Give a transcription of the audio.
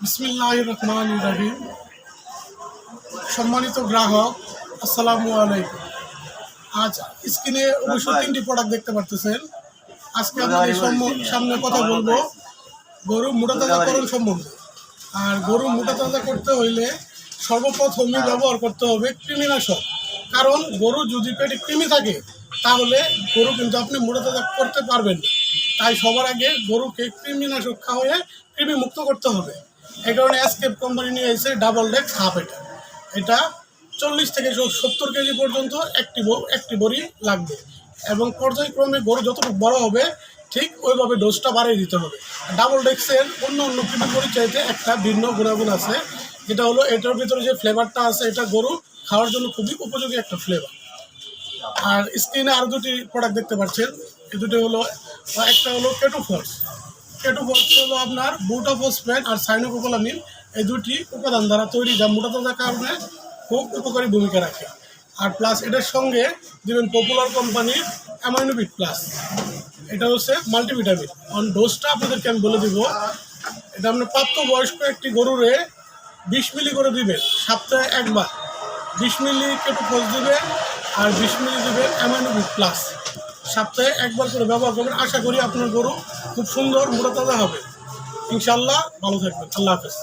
বিসমিল্লাহির রহমানির রহিম। সম্মানিত গ্রাহক, আসসালামু আলাইকুম। আজ স্ক্রিনে অবশ্যই 3টি প্রোডাক্ট দেখতে পারতেছেন। আজকে আপনাদের সামনে কথা বলবো গরু মোটাতাজাকরণ সম্বন্ধে। আর গরু মোটাতাজা করতে হইলে সর্বপ্রথমে ব্যবহার করতে হবে কৃমিনাশক। কারণ গরু যদি পেটে কৃমি থাকে তাহলে গরু কিন্তু আপনি মোটাতাজা করতে পারবেন না। তাই সবার আগে গরুকে কৃমিনাশক খাওয়ায়ে কৃমি মুক্ত করতে হবে। এই কারণে এসকেপ কোম্পানি নিয়ে এসে ডাবল ডেক্স হাফ। এটা 40 থেকে 70 কেজি পর্যন্ত একটি বড়ি লাগবে এবং পর্যায়ক্রমে গরু যতটুকু বড় হবে ঠিক ওইভাবে ডোজটা বাড়িয়ে দিতে হবে। ডাবল ডেক্সের অন্য কৃমি বড়ি চাইতে একটা ভিন্ন গুণাগুণ আছে, যেটা হলো এটার ভিতরে যে ফ্লেভারটা আছে এটা গরু খাওয়ার জন্য খুবই উপযোগী একটা ফ্লেভার। আর স্ক্রিনে আরও দুটি প্রোডাক্ট দেখতে পাচ্ছেন। এই দুটি হলো, একটা হলো কেটোফর্স। কেটোফর্স হলো আপনার বুটাফসফেট আর সাইনোকোপোলামিন, এই দুটি উপাদান দ্বারা তৈরি, যা মোটাতাজার কারণে খুব উপকারী ভূমিকা রাখে। আর প্লাস এটার সঙ্গে দেবেন পপুলার কোম্পানির অ্যামাইনোবিট প্লাস, এটা হচ্ছে মাল্টিভিটামিন। অন ডোজটা আপনাদেরকে আমি বলে দিব। এটা আপনার প্রাপ্তবয়স্ক একটি গরুরে 20 মিলি করে দিবেন সপ্তাহে একবার। 20 মিলি কেটোফর্স দিবেন আর 20 মিলি দিবেন অ্যামাইনোবিট প্লাস। সপ্তাহে একবার করে ব্যবহার করবেন। আশা করি আপনার গরু খুব সুন্দর মোটাতাজা হবে। ইনশাল্লাহ ভালো থাকবেন। আল্লাহ হাফেজ।